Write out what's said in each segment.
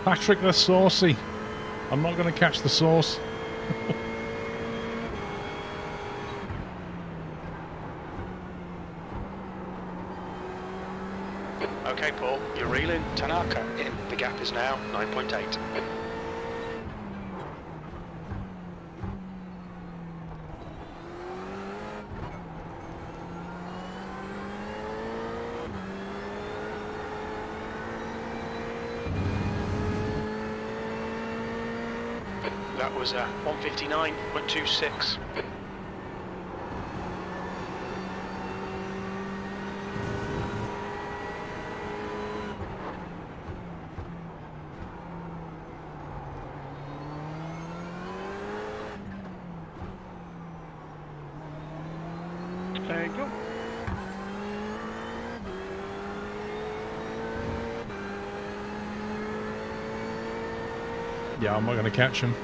Patrick, they're saucy. I'm not going to catch the sauce. Okay, Paul, you're reeling. Tanaka in. The gap is now 9.8. That was 1:59.26. There you go. Yeah, I'm not going to catch him.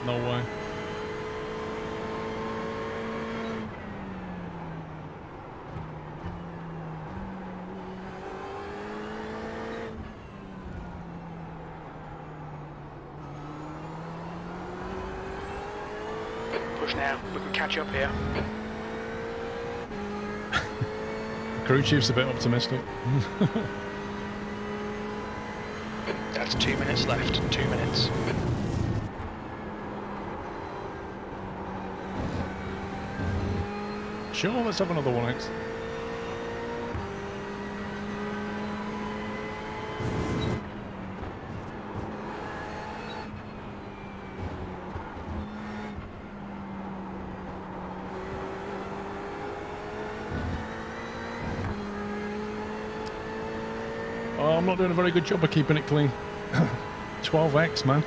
No way. Push now. We can catch up here. Crew chief's a bit optimistic. That's 2 minutes left. 2 minutes. Sure, let's have another 1x. Oh, I'm not doing a very good job of keeping it clean. 12x, man.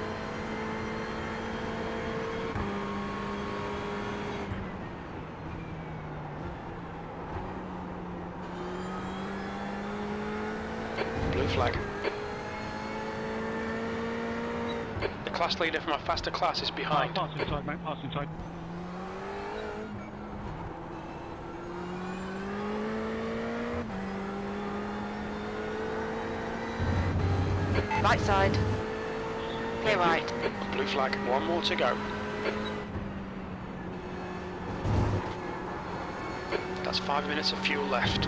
Blue flag. The class leader from a faster class is behind. Pass inside, mate. Pass inside. Right side. Clear right. Blue flag. One more to go. That's 5 minutes of fuel left.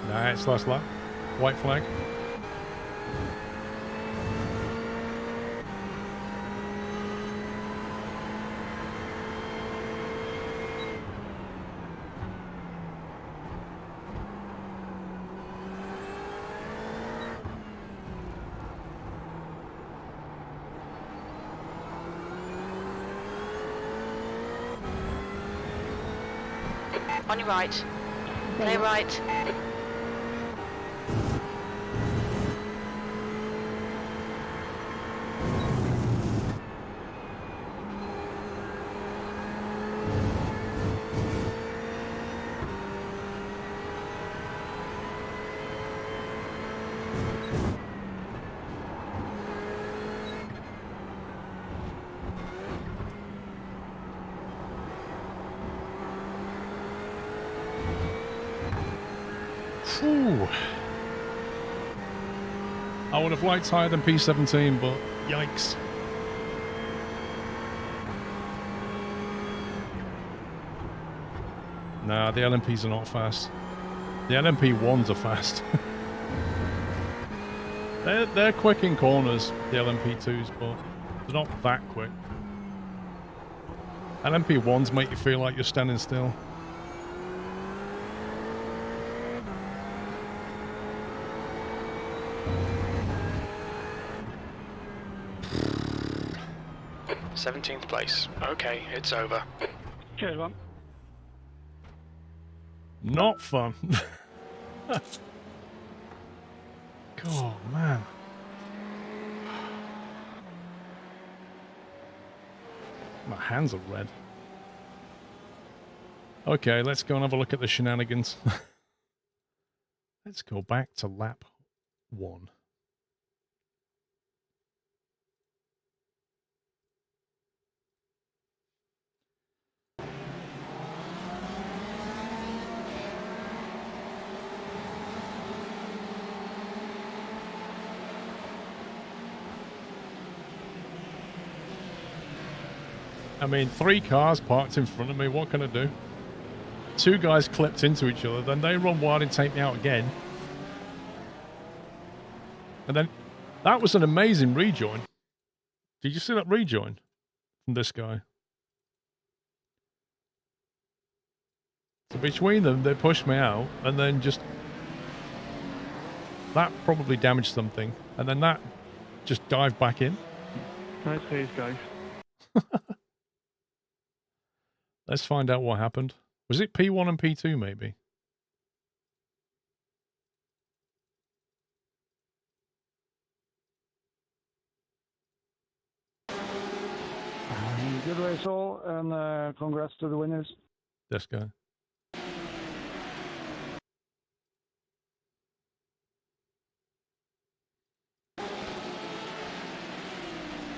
Nice, last lap. White flag. On your right. Clear right. Ooh. I would have liked higher than P17, but yikes. Nah, the LMPs are not fast. The LMP1s are fast. they're quick in corners, the LMP2s, but they're not that quick. LMP1s make you feel like you're standing still. th place. Okay, it's over. Cheers, one. Not fun. God, man. My hands are red. Okay, let's go and have a look at the shenanigans. Let's go back to lap 1. I mean, 3 cars parked in front of me. What can I do? 2 guys clipped into each other. Then they run wide and take me out again. And then that was an amazing rejoin. Did you see that rejoin from this guy? So between them, they pushed me out, and then just... That probably damaged something. And then that just dived back in. Nice phase, guys. Let's find out what happened. Was it P1 and P2, maybe? Good race all, and congrats to the winners. This guy.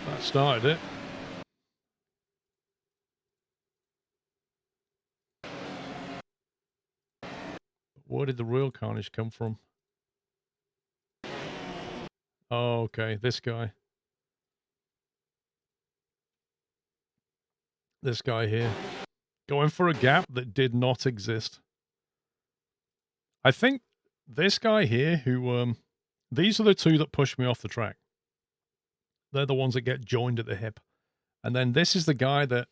That started it. Where did the real carnage come from? Oh, okay, this guy. This guy here. Going for a gap that did not exist. I think this guy here who, these are the 2 that push me off the track. They're the ones that get joined at the hip. And then this is the guy that,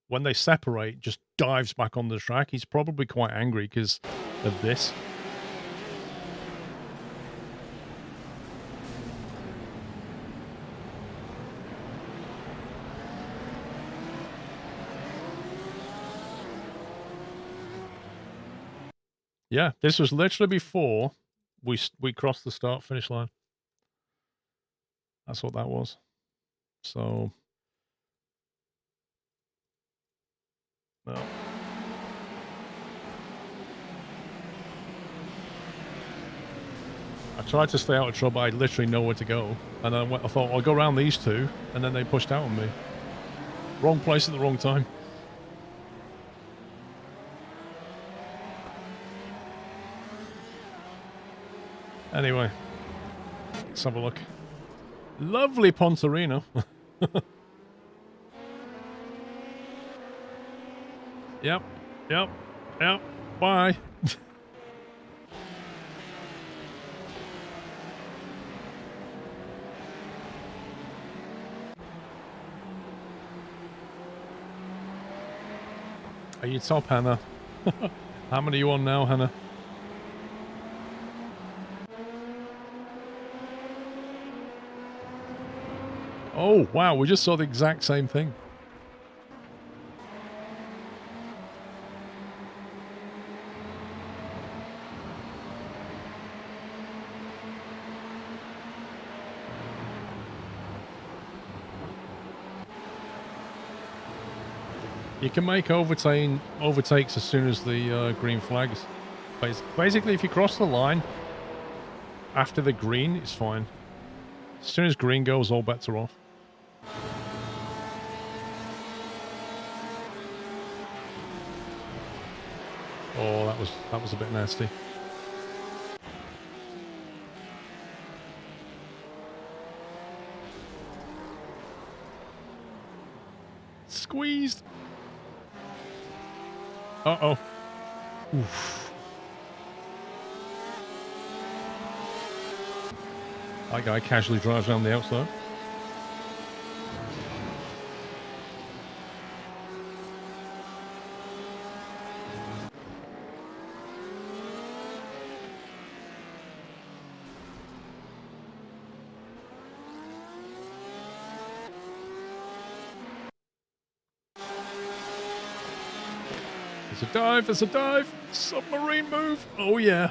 when they separate, just dives back on the track. He's probably quite angry because of this. Yeah, this was literally before we crossed the start-finish line. That's what that was. So... No. I tried to stay out of trouble. I had literally nowhere to go. And I thought, I'll go around these 2. And then they pushed out on me. Wrong place at the wrong time. Anyway. Let's have a look. Lovely Pontorino. Yep. Bye. Are you top, Hannah? How many are you on now, Hannah? Oh, wow, we just saw the exact same thing. You can make overtakes as soon as the green flags. Basically, if you cross the line after the green, it's fine. As soon as green goes, all bets are off. Oh, that was a bit nasty. Squeezed. Uh-oh. Oof. That guy casually drives around the outside. There's a dive! Submarine move! Oh yeah!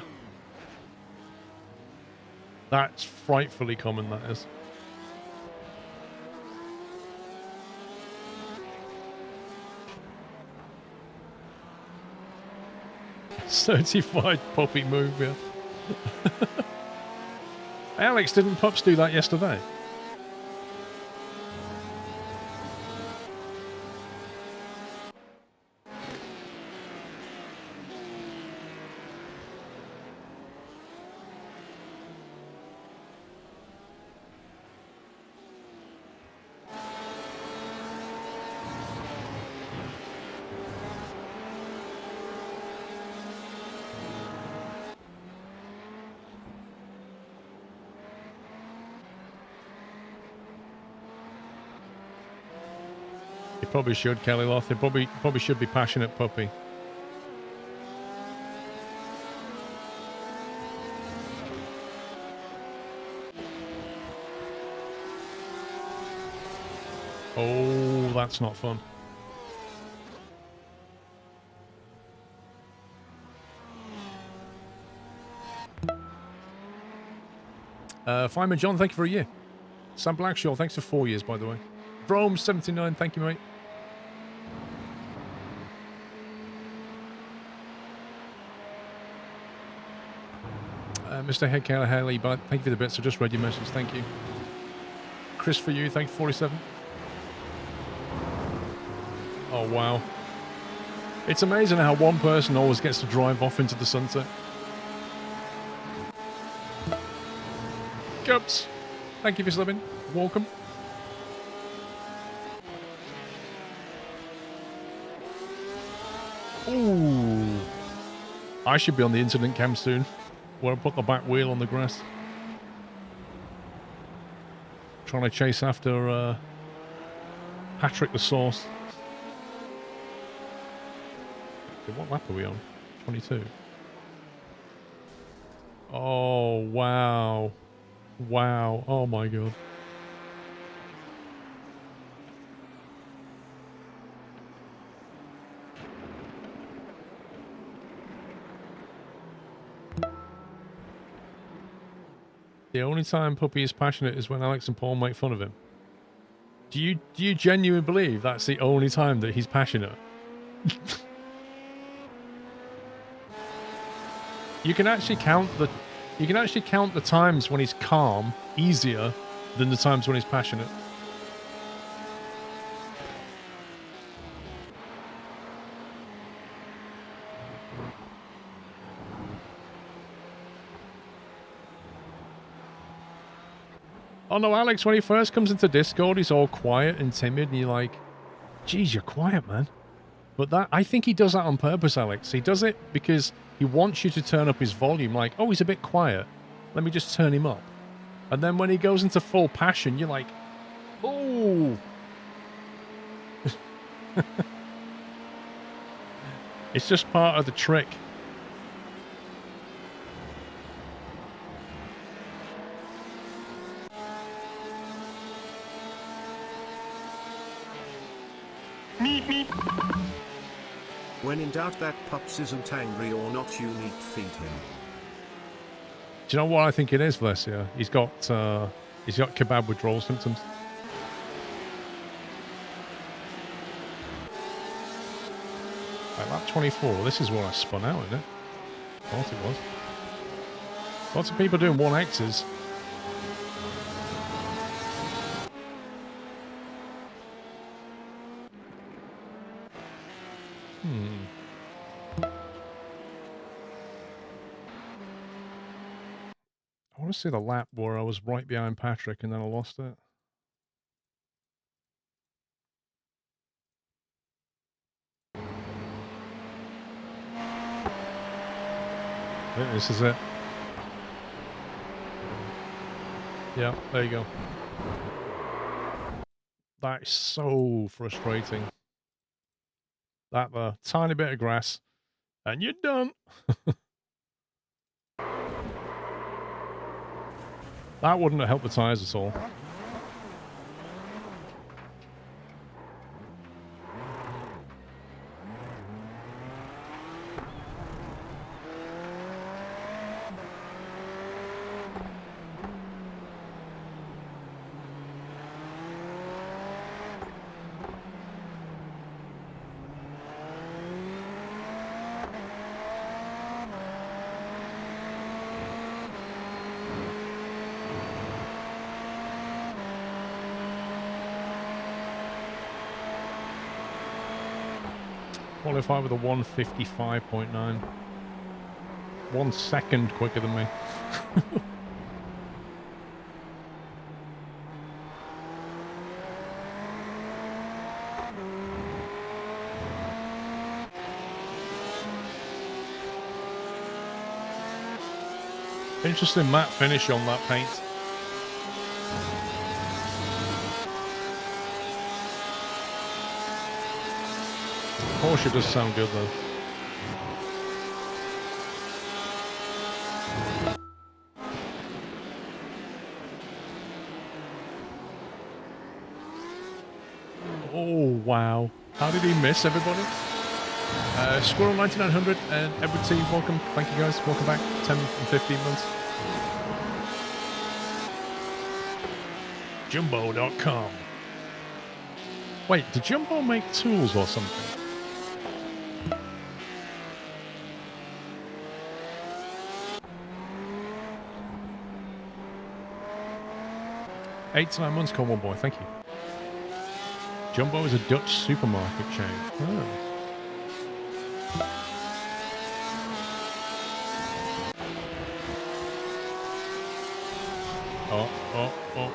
That's frightfully common, that is. Certified puppy move, yeah. Alex, didn't pups do that yesterday? Probably should, Kelly Loth. It probably should be passionate puppy. Oh, that's not fun. Fireman John, thank you for a year. Sam Blackshaw, thanks for 4 years, by the way. Rome79, thank you, mate. Mr. Headcaller Haley, but thank you for the bits. I just read your message. Thank you. Chris for you, thank you, 47. Oh, wow. It's amazing how one person always gets to drive off into the sunset. Cups, thank you for subbing. Welcome. Ooh. I should be on the incident cam soon, where I put the back wheel on the grass. Trying to chase after Patrick the Sauce. Okay, what lap are we on? 22. Oh, wow. Wow. Oh, my God. The only time Puppy is passionate is when Alex and Paul make fun of him. Do you genuinely believe that's the only time that he's passionate? You can actually count the times when he's calm easier than the times when he's passionate. Oh no, Alex, when he first comes into Discord, he's all quiet and timid, and you're like, geez, you're quiet, man. But I think he does that on purpose, Alex. He does it because he wants you to turn up his volume, like, oh, he's a bit quiet. Let me just turn him up. And then when he goes into full passion, you're like, oh. It's just part of the trick. When in doubt that Pups isn't angry or not, you need to feed him. Do you know what I think it is, Valencia? He's got kebab withdrawal symptoms. Right, lap 24. This is where I spun out, isn't it? Thought it was. Lots of people doing 1Xs. I want to see the lap where I was right behind Patrick and then I lost it. I think this is it. Yeah, there you go. That is so frustrating. That tiny bit of grass, and you're done. That wouldn't have helped the tyres at all. Qualify with a 1:55.9. 1 second quicker than me. Interesting matte finish on that paint. Porsche does sound good though. Oh, wow. How did he miss everybody? Squirrel 9900 and every team, welcome. Thank you guys. Welcome back. 10 and 15 months. Jumbo.com. Wait, did Jumbo make tools or something? Eight to 9 months, Cornwall boy. Thank you. Jumbo is a Dutch supermarket chain. Oh. Oh.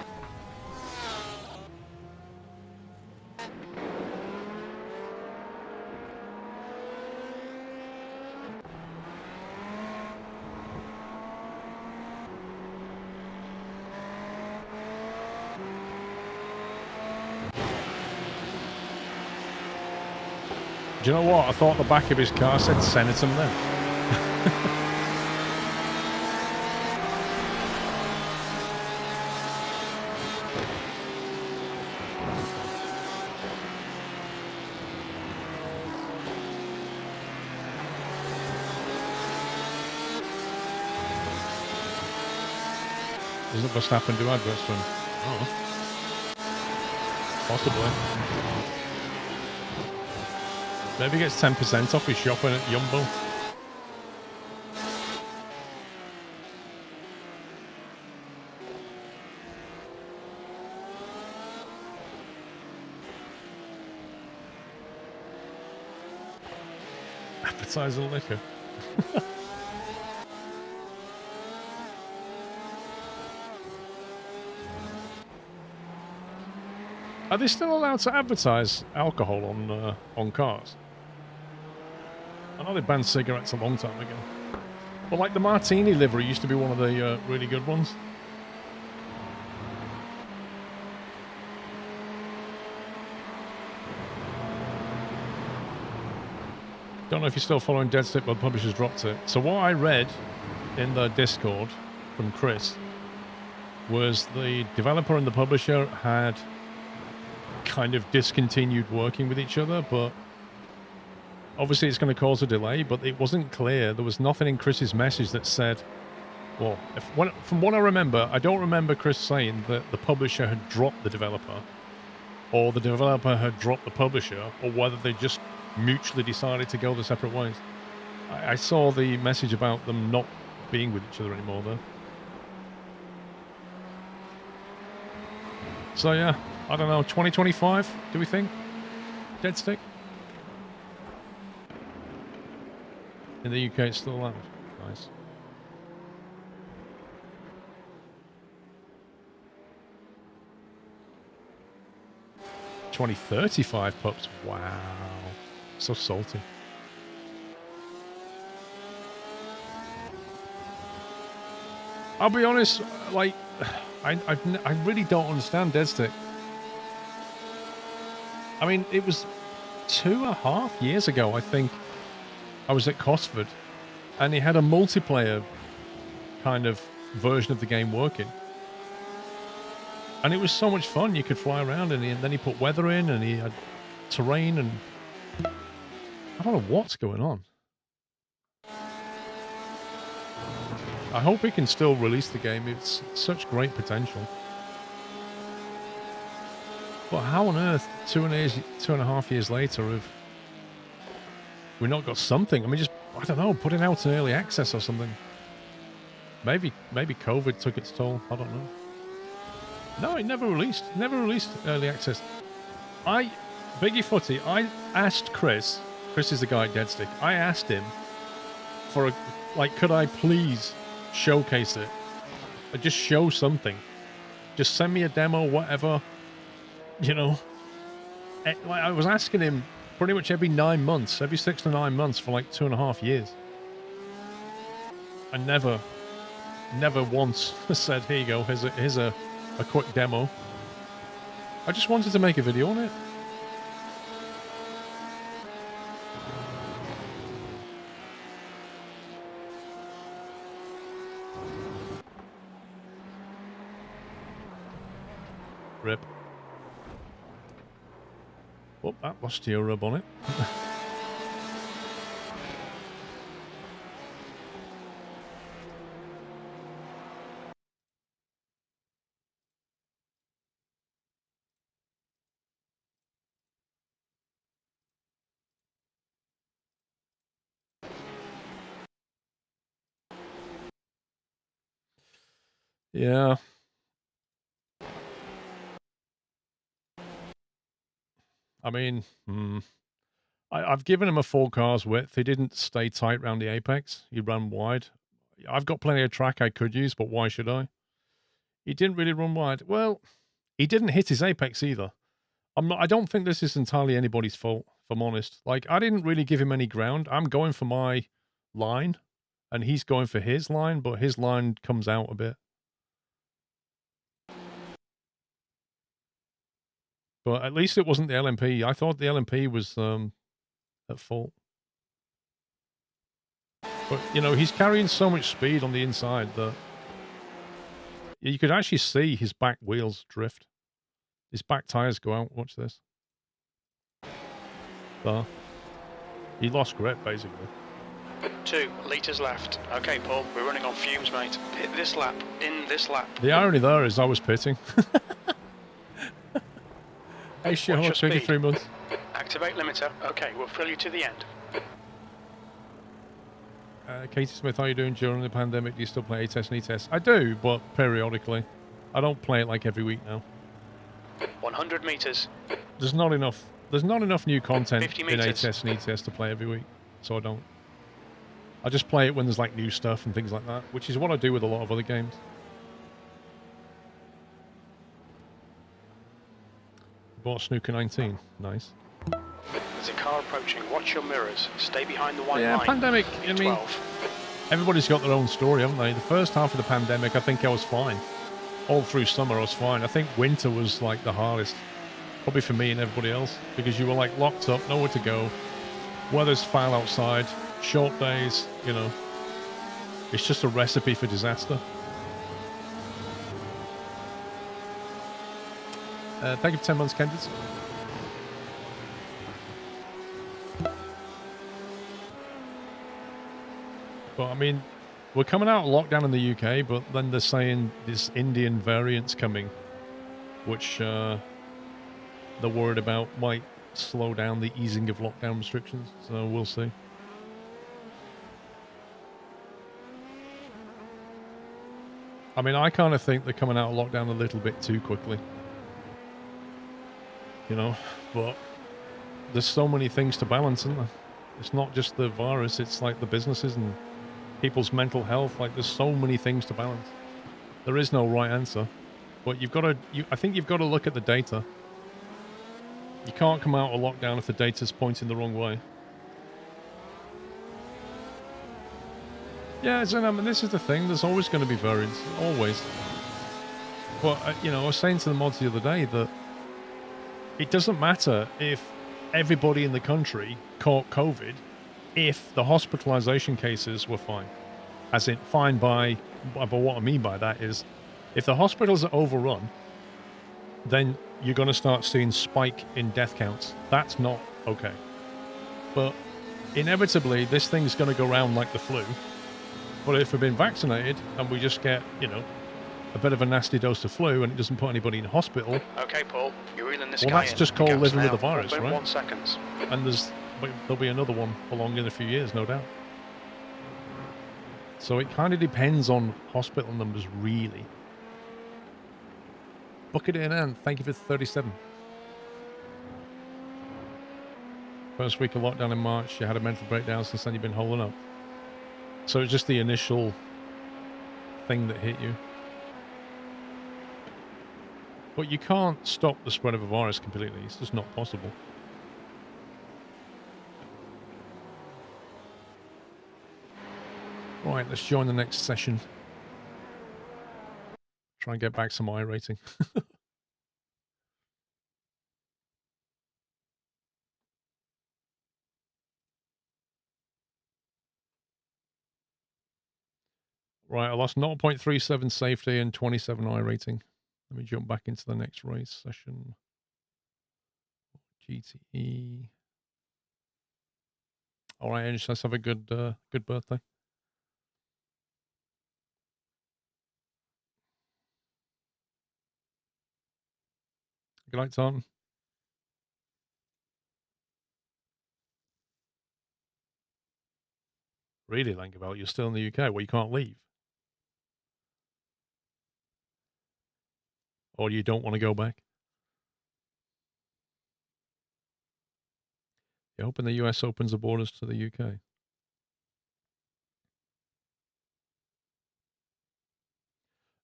Do you know what? I thought the back of his car said Senator then. Doesn't Verstappen do adverts for him? Oh. Possibly. Maybe he gets 10% off his shopping at Jumbo. Advertiser liquor. Are they still allowed to advertise alcohol on cars? I know they banned cigarettes a long time ago. But like the Martini livery used to be one of the really good ones. Don't know if you're still following Deadstick, but the publisher's dropped it. So what I read in the Discord from Chris was the developer and the publisher had kind of discontinued working with each other, but obviously it's going to cause a delay, but it wasn't clear. There was nothing in Chris's message that said, well, from what I remember, I don't remember Chris saying that the publisher had dropped the developer, or the developer had dropped the publisher, or whether they just mutually decided to go their separate ways. I saw the message about them not being with each other anymore, though. So yeah, I don't know, 2025, do we think? Deadstick? In the UK, it's still allowed. Nice. $20.35 pups. Wow. So salty. I'll be honest, like, I really don't understand Deadstick. I mean, it was 2.5 years ago, I think, I was at Cosford, and he had a multiplayer kind of version of the game working. And it was so much fun. You could fly around, and then he put weather in, and he had terrain, and I don't know what's going on. I hope he can still release the game. It's such great potential. But how on earth, 2.5 years later, have we not got something? I mean, just, I don't know, put it out in early access or something. Maybe COVID took its toll. I don't know. No, it never released. Never released early access. Biggie Footy, I asked Chris is the guy at Deadstick. I asked him for could I please showcase it? Just show something. Just send me a demo, whatever. You know. I was asking him pretty much every 9 months, every 6 to 9 months for like 2.5 years. I never once said, here you go, here's a quick demo. I just wanted to make a video on it. Rip. Oh, that lost your bonnet. Yeah. I mean, I've given him a full car's width. He didn't stay tight around the apex. He ran wide. I've got plenty of track I could use, but why should I? He didn't really run wide. Well, he didn't hit his apex either. I don't think this is entirely anybody's fault, if I'm honest. Like, I didn't really give him any ground. I'm going for my line, and he's going for his line, but his line comes out a bit. But at least it wasn't the LMP. I thought the LMP was at fault. But, you know, he's carrying so much speed on the inside that you could actually see his back wheels drift. His back tires go out. Watch this. There. He lost grip, basically. 2 litres left. Okay, Paul, we're running on fumes, mate. Hit this lap, in this lap. The irony there is I was pitting. Hey, Sean, Watch your 23 speed. months. Activate limiter. Okay, we'll fill you to the end. Katie Smith, how are you doing during the pandemic? Do you still play A-Test and E-Test? I do, but periodically. I don't play it like every week now. 100 metres. There's not enough new content 50 in metres. A-Test and E-Test to play every week, so I don't. I just play it when there's like new stuff and things like that, which is what I do with a lot of other games. Bought Snooker 19. Nice. There's a car approaching. Watch your mirrors. Stay behind the white Yeah, line. pandemic, I mean, V12. everybody's got their own story, haven't they? The first half of the pandemic, I think I was fine. All through summer, I was fine. I think winter was like the hardest, probably for me and everybody else, because you were like locked up, nowhere to go. Weather's foul outside, short days, you know. It's just a recipe for disaster. Thank you for 10 months, Kendrick. But I mean, we're coming out of lockdown in the UK, but then they're saying this Indian variant's coming, which they're worried about might slow down the easing of lockdown restrictions. So we'll see. I mean, I kind of think they're coming out of lockdown a little bit too quickly. You know, but there's so many things to balance, isn't there? It's not just the virus, it's like the businesses and people's mental health. Like, there's so many things to balance. There is no right answer, but you've got to, I think you've got to look at the data. You can't come out of lockdown if the data's pointing the wrong way. Yeah, so, I mean, this is the thing. There's always going to be variants, always. But, you know, I was saying to the mods the other day that it doesn't matter if everybody in the country caught COVID if the hospitalization cases were fine. As in, fine by, but what I mean by that is, if the hospitals are overrun, then you're going to start seeing spike in death counts. That's not okay. But inevitably, this thing's going to go around like the flu. But if we've been vaccinated and we just get, you know, a bit of a nasty dose of flu and it doesn't put anybody in hospital. Okay, Paul, you're reeling this Well, guy that's in. just The called gap's living with now the virus, 1.1 right? seconds. And there'll be another one along in a few years, no doubt. So it kind of depends on hospital numbers, really. Book it in, and thank you for 37. First week of lockdown in March, you had a mental breakdown, since then you've been holding up. So it's just the initial thing that hit you. But you can't stop the spread of a virus completely. It's just not possible. Right, let's join the next session. Try and get back some iRacing. Right, I lost 0.37 safety and 27 iRating. Let me jump back into the next race session. GTE. All right, Ange, let's have a good birthday. Good night, Tartan. Really, think about it. You're still in the UK where you can't leave. Or you don't want to go back. You're hoping the US opens the borders to the UK.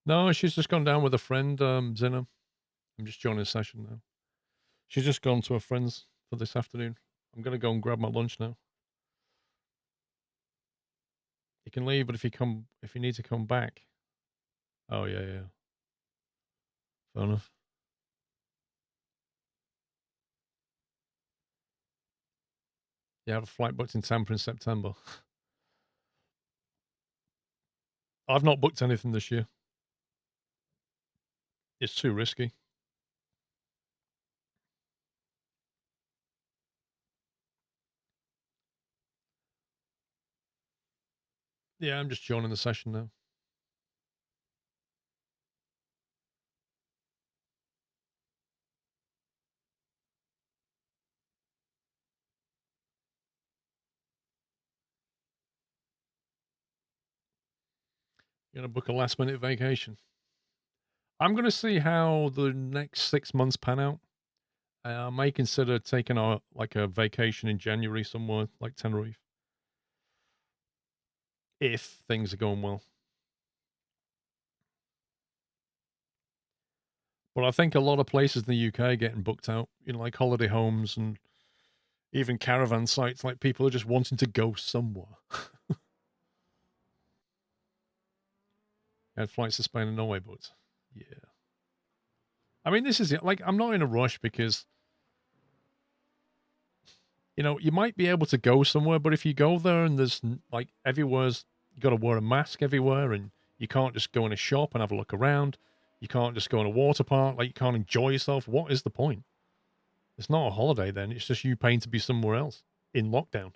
No, she's just gone down with a friend, Zina. I'm just joining a session now. She's just gone to her friends for this afternoon. I'm going to go and grab my lunch now. You can leave, but if you need to come back. Oh, yeah. Fair enough. You have a flight booked in Tampa in September. I've not booked anything this year. It's too risky. Yeah, I'm just joining the session now. You're going to book a last minute vacation. I'm going to see how the next 6 months pan out. I may consider taking a vacation in January somewhere like Tenerife. If things are going well. But I think a lot of places in the UK are getting booked out, like holiday homes and even caravan sites, like people are just wanting to go somewhere. I had flights to Spain and Norway, but yeah. I mean, this is it. Like, I'm not in a rush because, you might be able to go somewhere, but if you go there and there's like everywhere's, you got to wear a mask everywhere and you can't just go in a shop and have a look around. You can't just go in a water park. Like, you can't enjoy yourself. What is the point? It's not a holiday then. It's just you paying to be somewhere else in lockdown.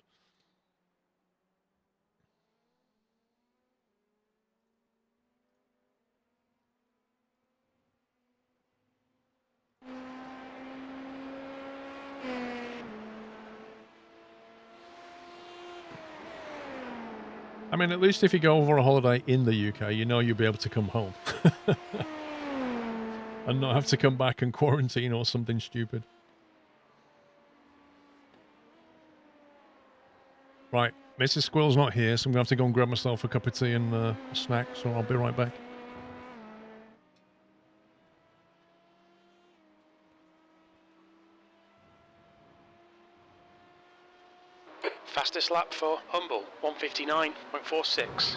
I mean, at least if you go over a holiday in the UK, you'll be able to come home. And not have to come back and quarantine or something stupid. Right, Mrs. Squirrel's not here, so I'm going to have to go and grab myself a cup of tea and a snack, so I'll be right back. Fastest lap for Humble, 1:59.46.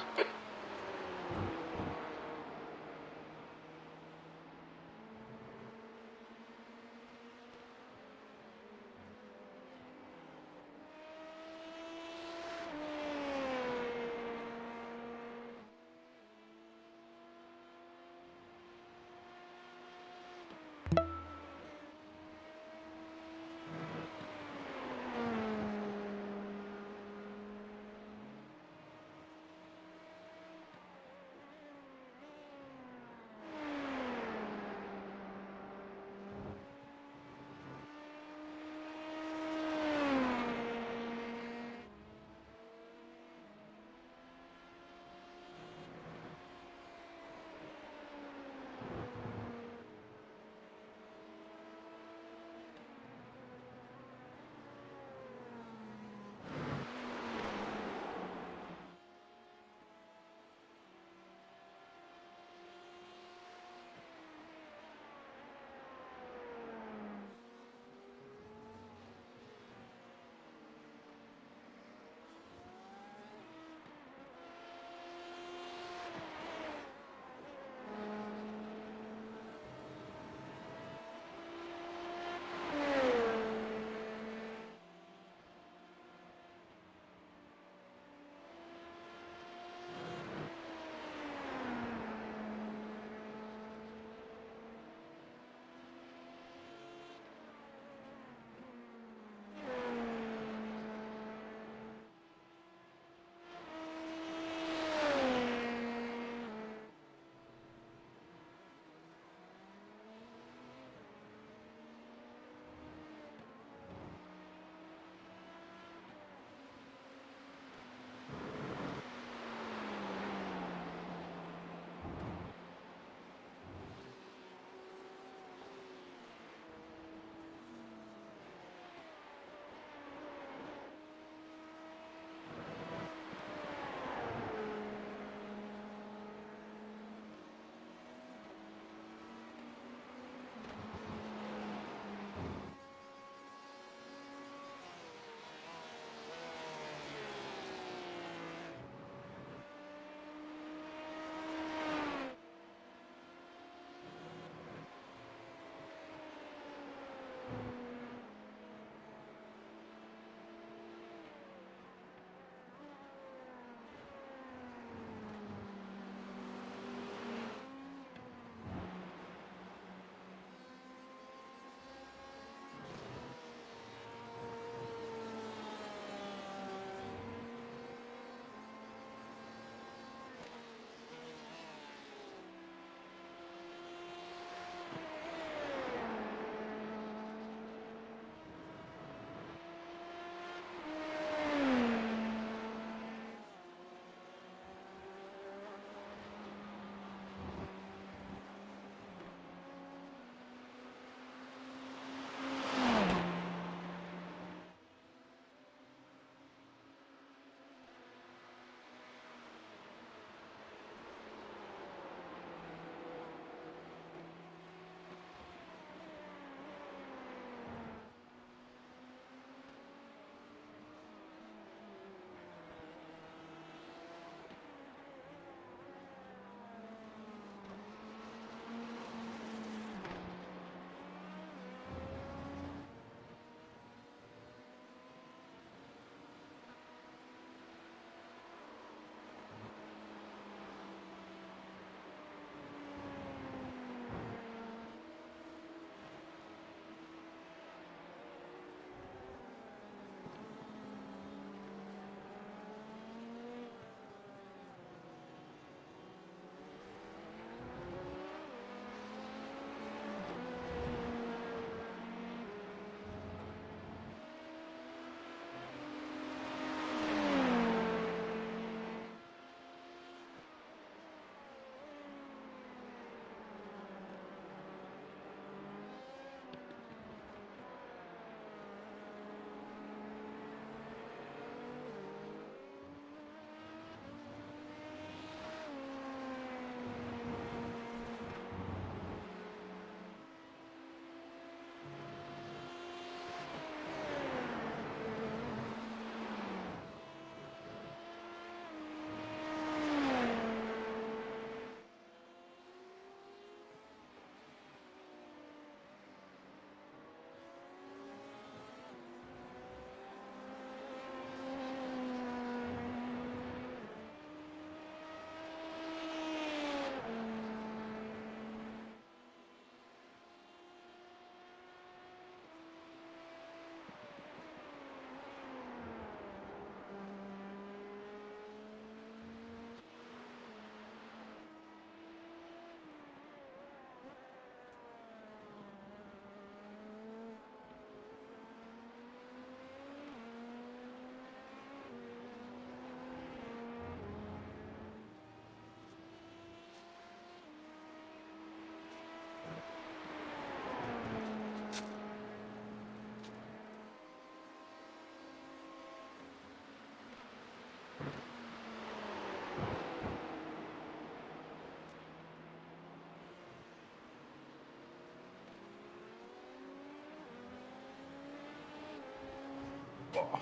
Oh.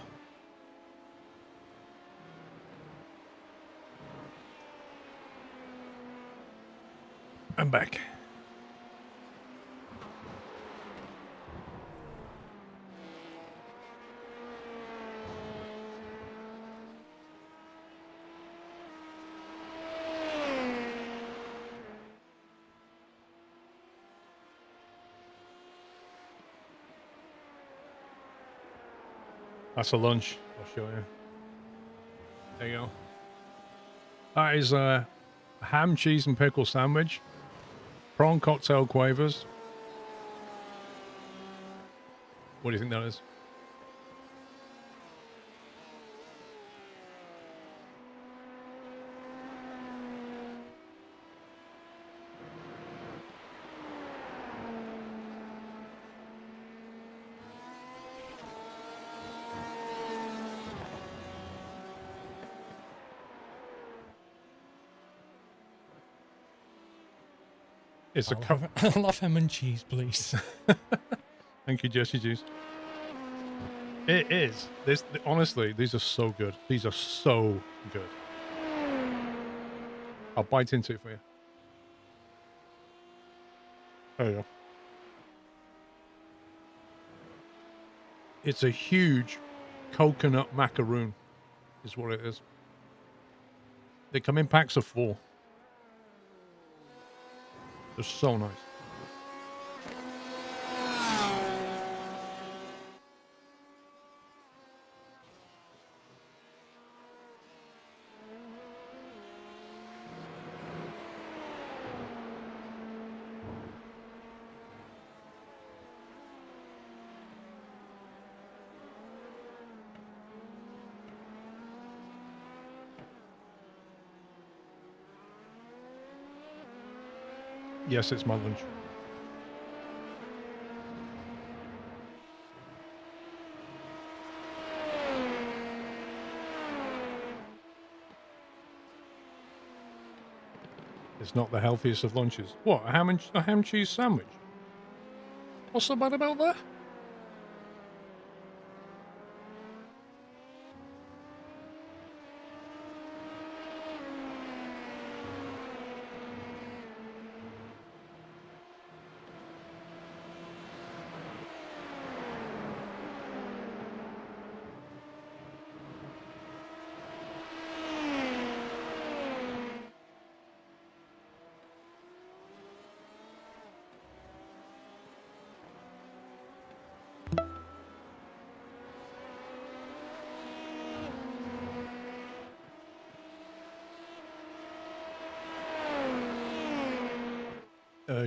I'm back. That's a lunch. I'll show you. There you go. That is a ham, cheese, and pickle sandwich. Prawn cocktail quavers. What do you think that is? It's a cup. I'll have ham and cheese, please. Thank you, Jesse Juice. It is. This honestly, these are so good. These are so good. I'll bite into it for you. There you go. It's a huge coconut macaroon, is what it is. They come in packs of 4. They're so nice. Yes, it's my lunch. It's not the healthiest of lunches. What, a ham cheese sandwich? What's so bad about that?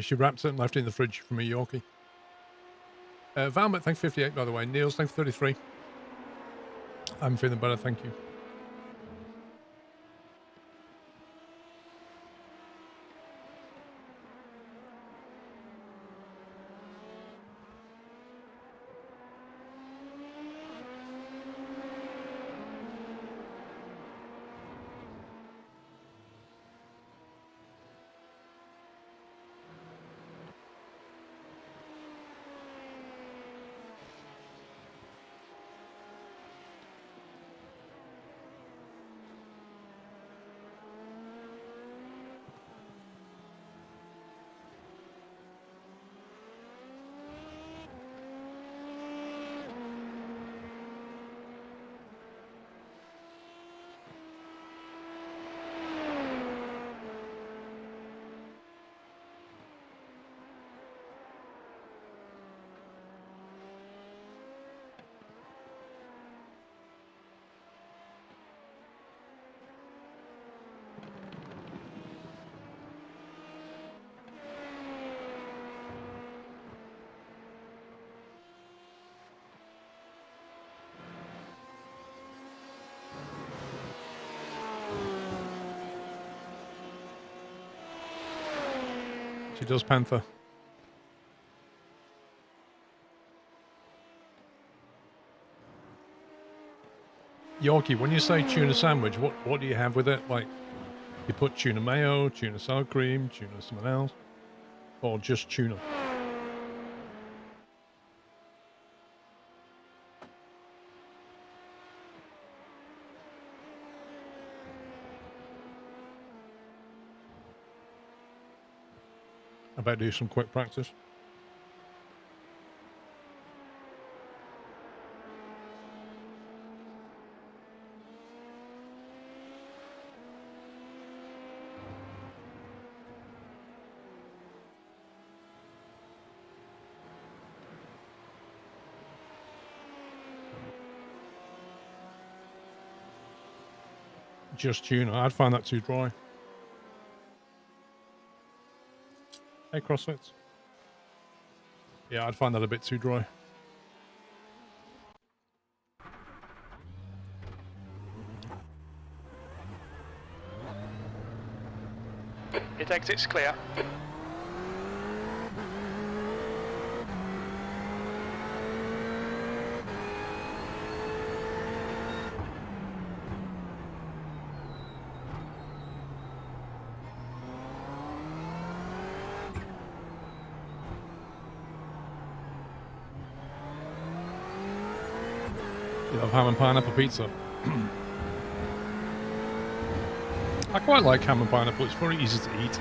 She wrapped it and left it in the fridge from a Yorkie. Valmet, thank 58, by the way. Niels, thank 33. I'm feeling better, thank you. She does, Panther. Yorkie, when you say tuna sandwich, what do you have with it? Like, you put tuna mayo, tuna sour cream, tuna something else, or just tuna? I better do some quick practice. Just tuna. I'd find that too dry. Hey, CrossFits. Yeah, I'd find that a bit too dry. It exits clear. You love ham and pineapple pizza. I quite like ham and pineapple. It's very easy to eat.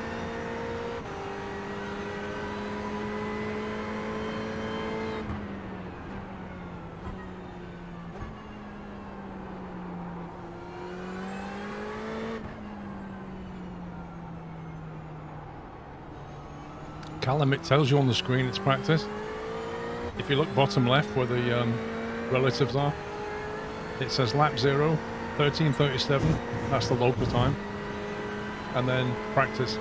Callum, it tells you on the screen it's practice. If you look bottom left where the relatives are, it says lap 0, 13:37. That's the local time. And then practice.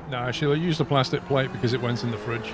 No, actually, I used a plastic plate because it went in the fridge.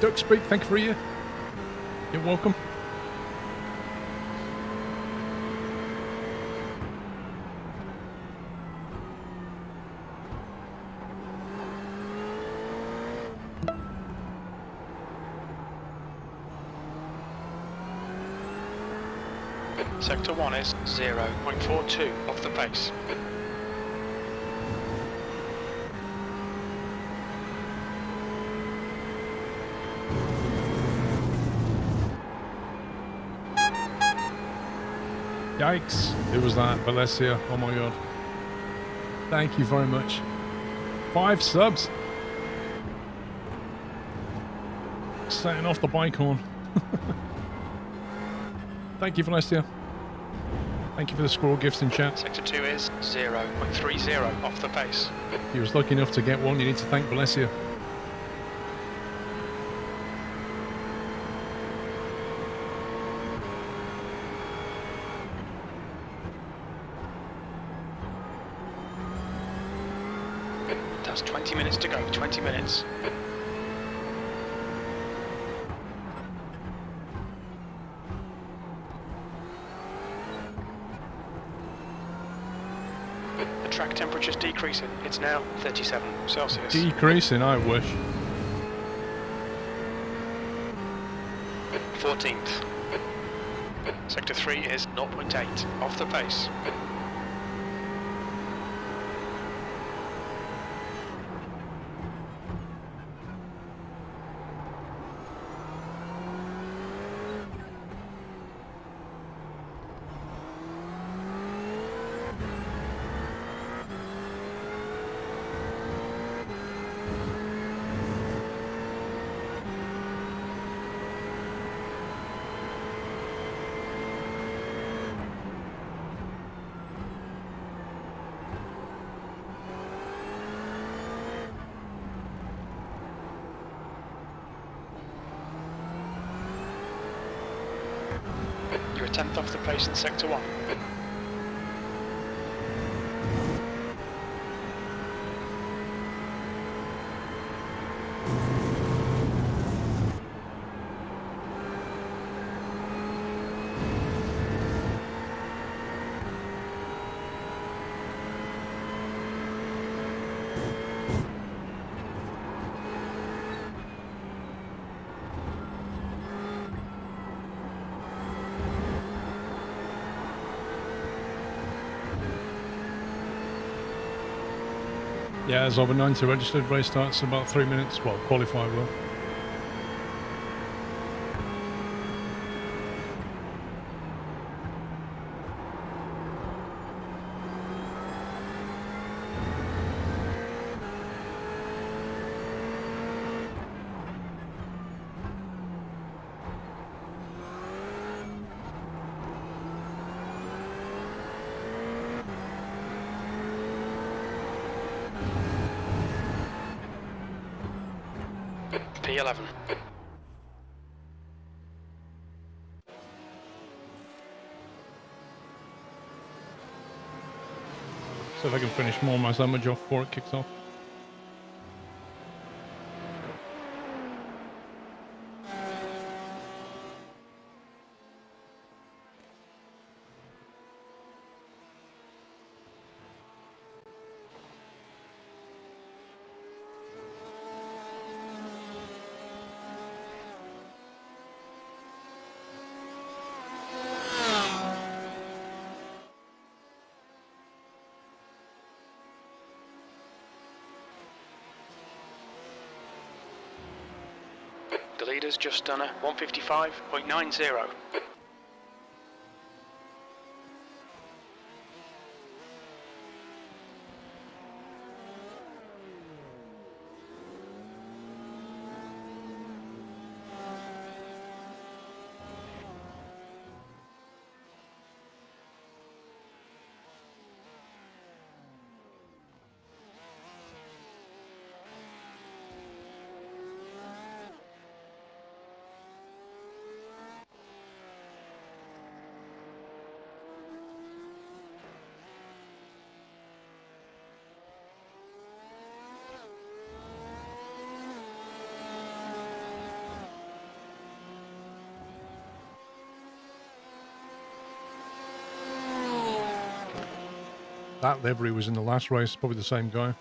Duck Speak, thank you for you. You're welcome. Sector 1 is 0.42 off the pace. Yikes. Who was that? Valencia. Oh my god. Thank you very much. 5 subs. Setting off the bike horn. Thank you, Valencia. Thank you for the squirrel gifts in chat. Sector 2 is 0.30 off the pace. If you was lucky enough to get one, you need to thank Valencia. That's 20 minutes to go, 20 minutes. The track temperature's decreasing. It's now 37 Celsius. Decreasing, I wish. 14th. Sector 3 is 0.8 off the pace. 10th off the pace in sector 1. Yeah, there's over 90 registered. Race starts in about 3 minutes. Well, qualify will. P11. See if I can finish more of my sandwich off before it kicks off. The leader's just done a 155.90. That livery was in the last race, probably the same guy.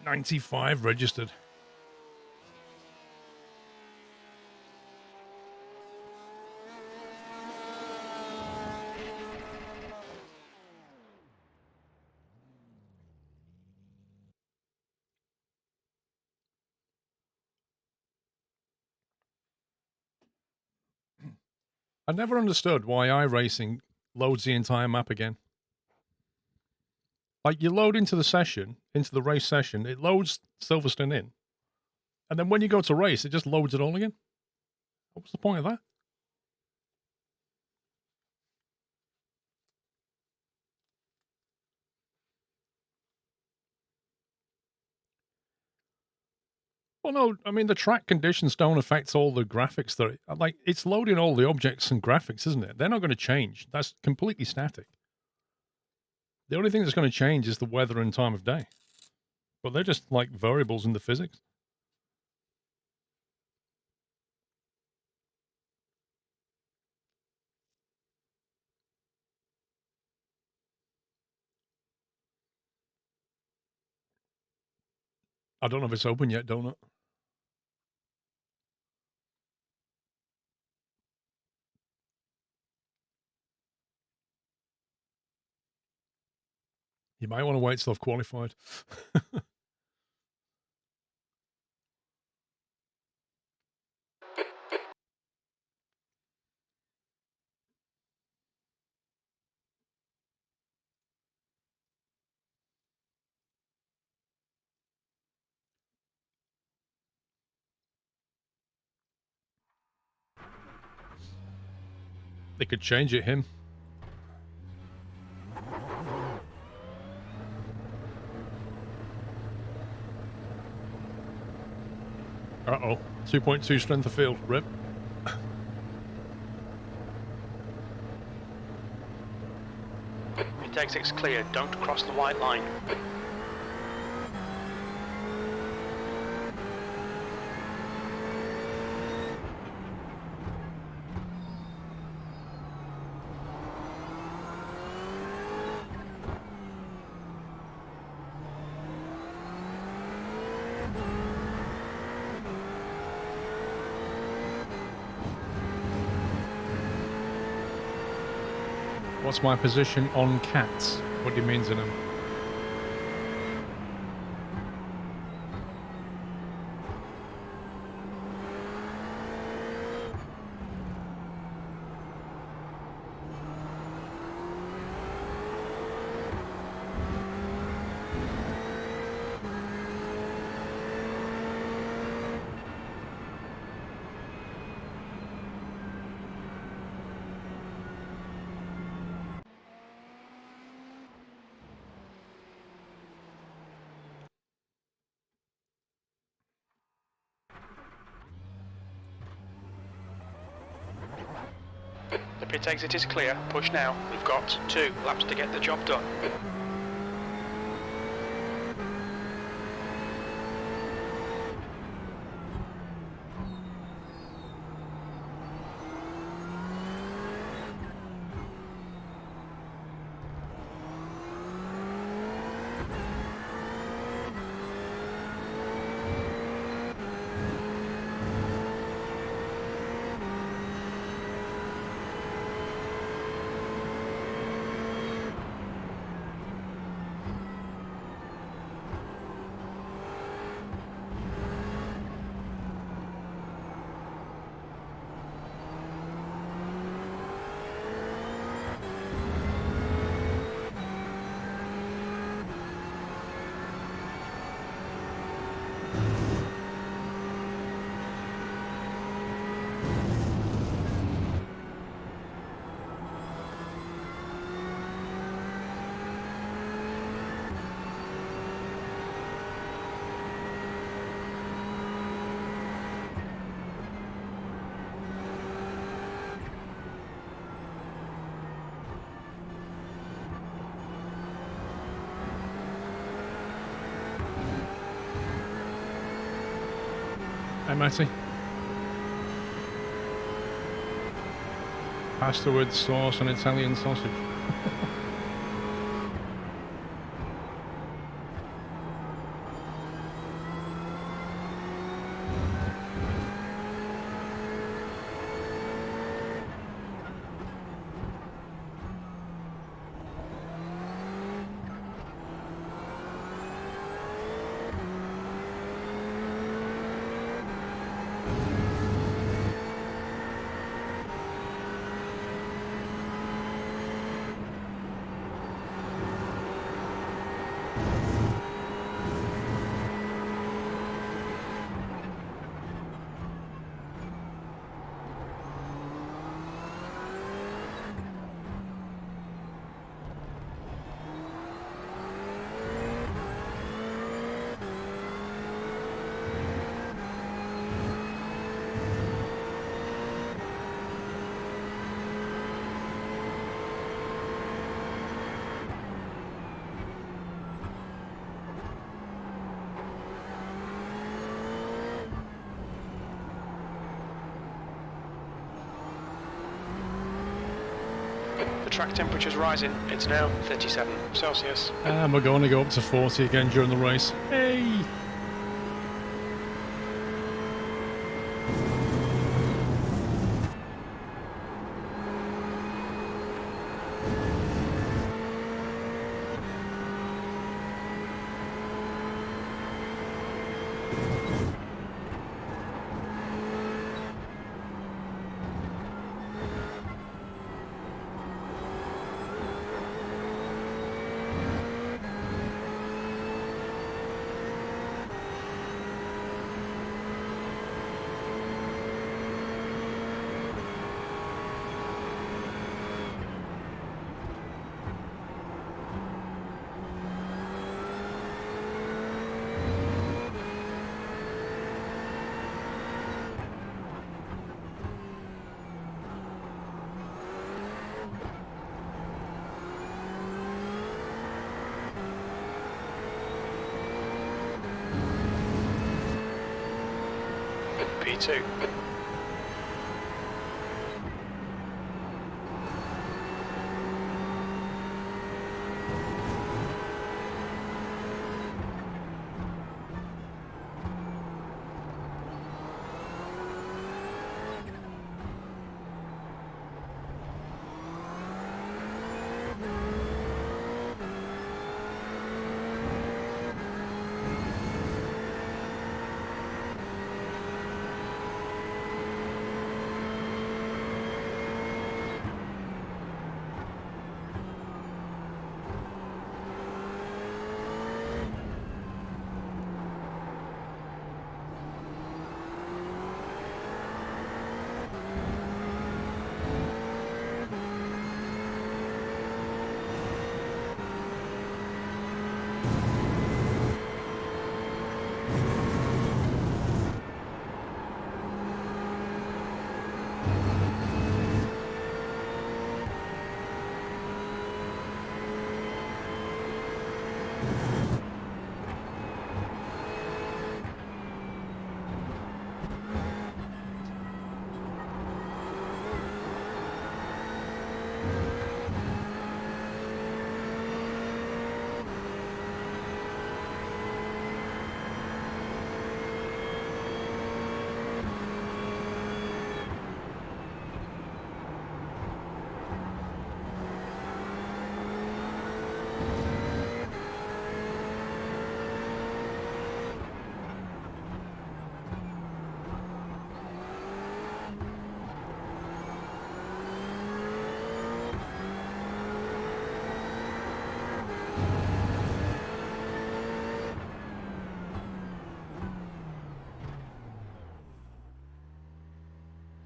$95 registered. I never understood why iRacing loads the entire map again. Like, you load into the session, into the race session, it loads Silverstone in. And then when you go to race, it just loads it all again. What's the point of that? Well, no, I mean, the track conditions don't affect all the graphics that like, it's loading all the objects and graphics, isn't it? They're not going to change. That's completely static. The only thing that's going to change is the weather and time of day. But they're just like variables in the physics. I don't know if it's open yet, don't it? You might want to wait till I've qualified. They could change it, him. Uh-oh. 2.2 strength of field. Rip. Pit exit's clear. Don't cross the white line. What's my position on cats? What do you mean, in them? The pit exit is clear. Push now. We've got 2 laps to get the job done. Hey, Matty. Pasta with sauce and Italian sausage. The track temperature's rising. It's now 37 Celsius. And we're going to go up to 40 again during the race. Hey! P2.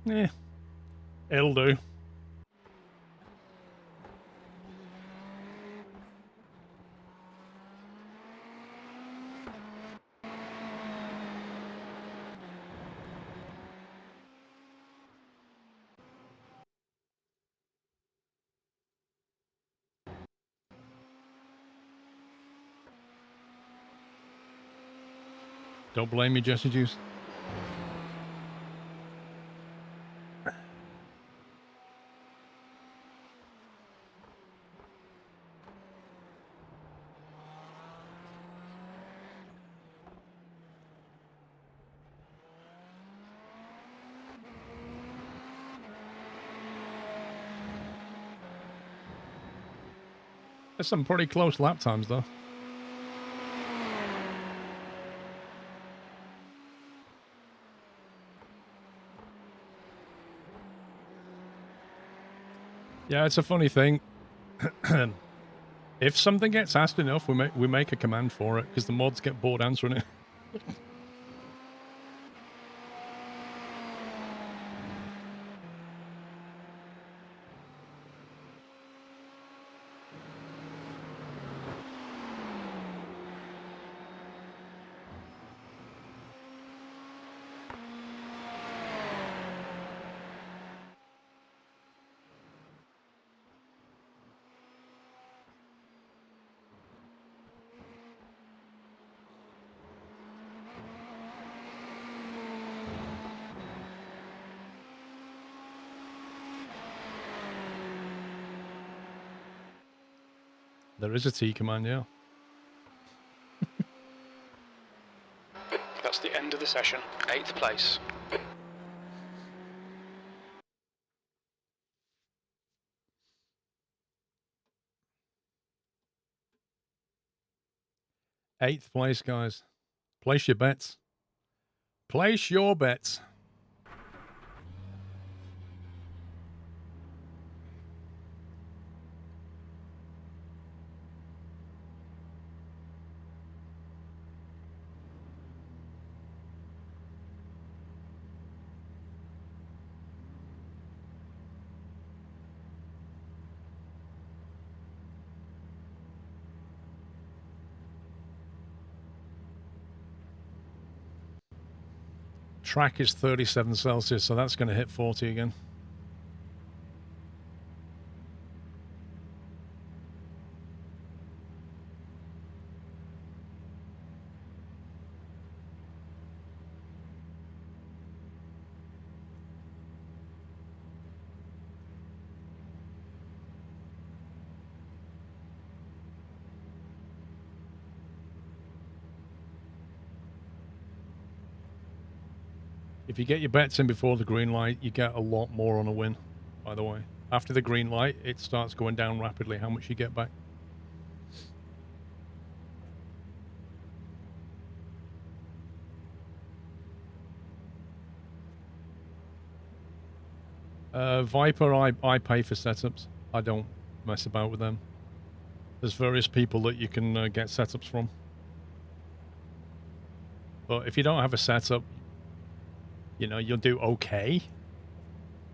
Eh, it'll do. Don't blame me, Jesse Juice. There's some pretty close lap times, though. Yeah, it's a funny thing. If something gets asked enough, we make a command for it because the mods get bored answering it. There is a T command, yeah. That's the end of the session. 8th place. Eighth place, guys. Place your bets. Place your bets. Track is 37 Celsius, so that's going to hit 40 again. If you get your bets in before the green light, you get a lot more on a win, by the way. After the green light, it starts going down rapidly how much you get back. Viper, I pay for setups. I don't mess about with them. There's various people that you can get setups from. But if you don't have a setup, you know, you'll do okay.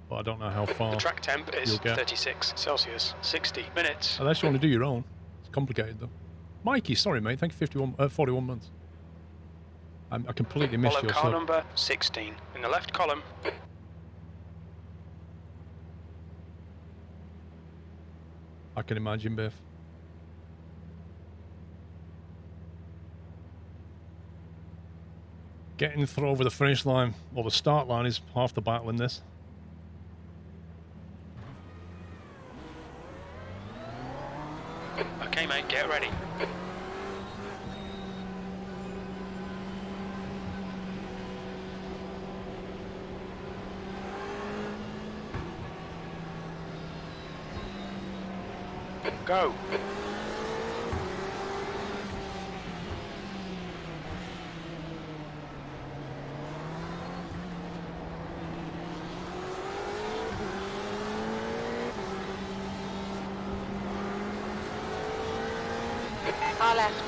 But I don't know how far. The track temp is 36 Celsius, 60 minutes. Unless you want to do your own. It's complicated though. Mikey, sorry mate, thank you 41 months. I completely missed Follow your car sub. number 16 in the left column. I can imagine, Biff. Getting through over the finish line, or the start line, is half the battle in this. Okay, mate, get ready. Go. Car left.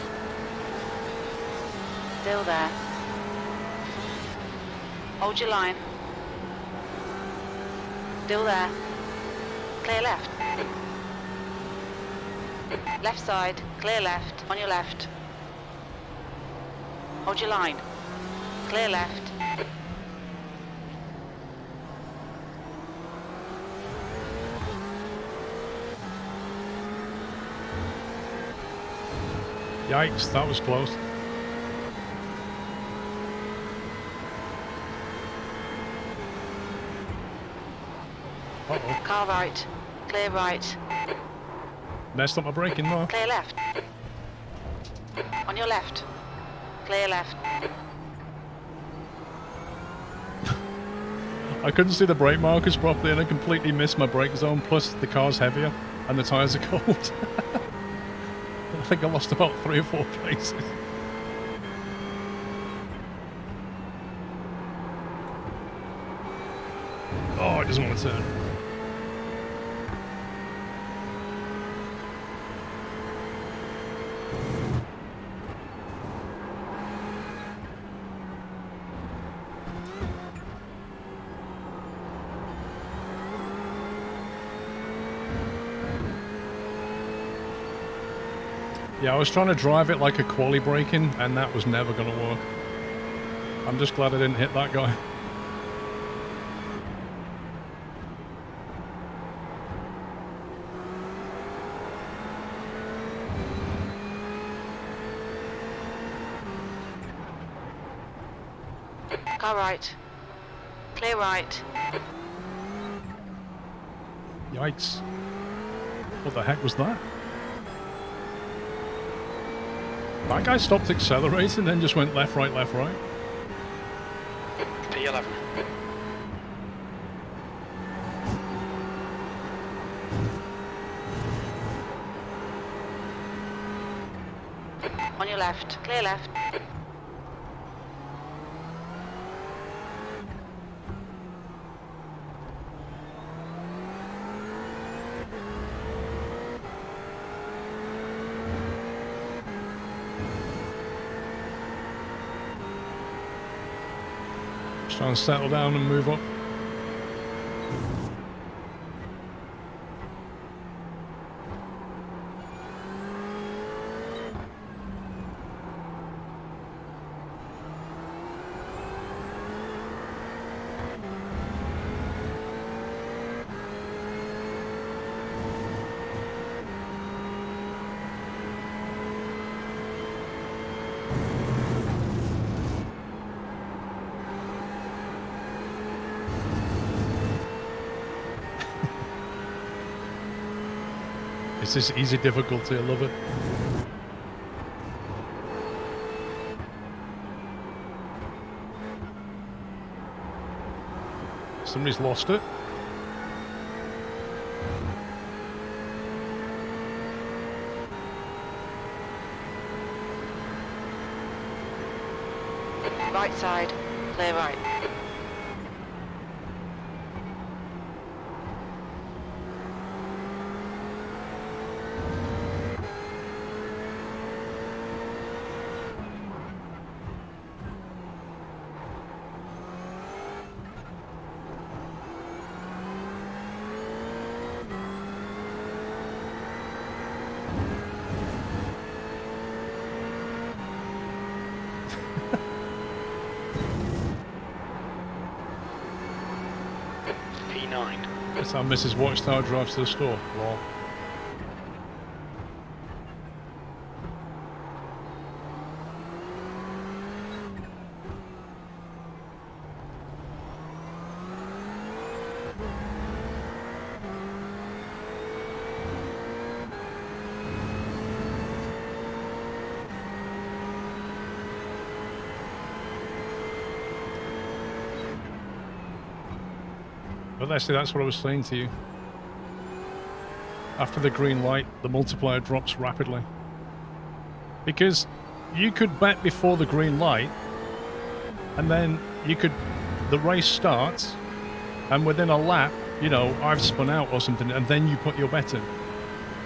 Still there. Hold your line. Still there. Clear left. Left side, clear left, on your left. Hold your line. Clear left. Yikes, that was close. Uh-oh. Car right, clear right. Messed up my braking though. Clear left. On your left. Clear left. I couldn't see the brake markers properly and I completely missed my brake zone, plus the car's heavier and the tyres are cold. I think I lost about 3 or 4 places. Oh, it doesn't want to turn. Yeah, I was trying to drive it like a quali braking, and that was never going to work. I'm just glad I didn't hit that guy. Car right. Clear right. Yikes. What the heck was that? That guy stopped accelerating, then just went left, right, left, right. P11. On your left. Clear left. Try and settle down and move up. It's this easy difficulty, I love it. Somebody's lost it. Right side, clear right. P9. That's how Mrs. Watchtower drives to the store. Lol. But that's what I was saying to you. After the green light, the multiplier drops rapidly. Because you could bet before the green light, and then the race starts, and within a lap, you know, I've spun out or something, and then you put your bet in.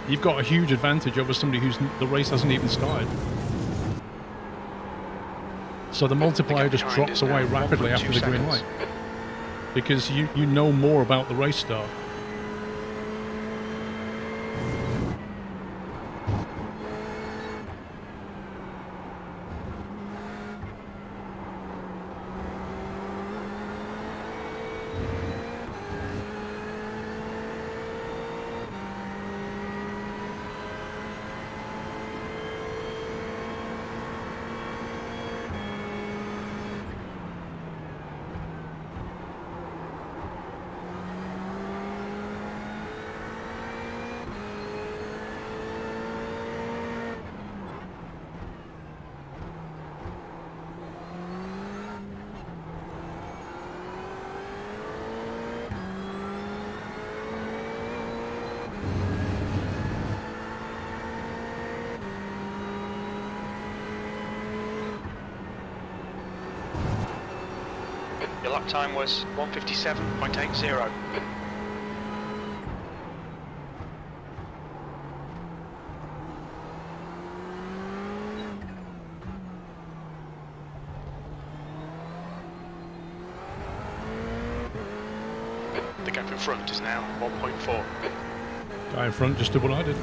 You've got a huge advantage over somebody the race hasn't even started. So the multiplier just drops away rapidly after the green light. Because you know more about the race start. Your lap time was 1:57.80. The gap in front is now 1.4. Guy in front just did what I did.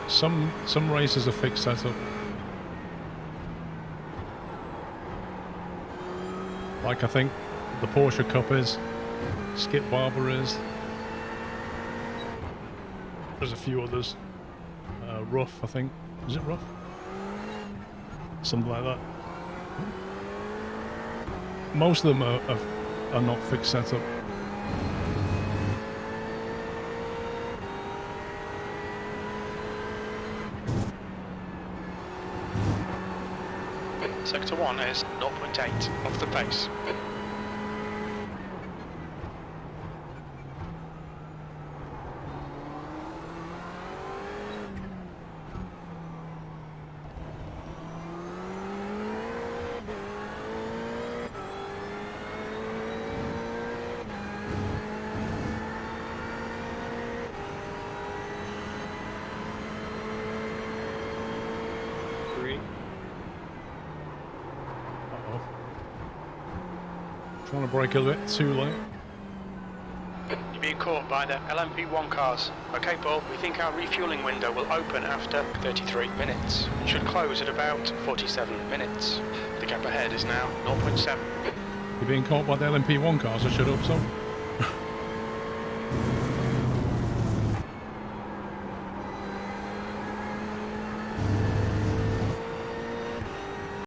Some races are fixed setup. Like I think the Porsche Cup is, Skip Barber is. There's a few others. Rough, I think. Is it Rough? Something like that. Most of them are not fixed setup. Sector 1 is 0.8 off the pace. Trying to brake a bit too late. You're being caught by the LMP1 cars. Okay, Paul, we think our refueling window will open after 33 minutes. It should close at about 47 minutes. The gap ahead is now 0.7. You're being caught by the LMP1 cars, I should hope so.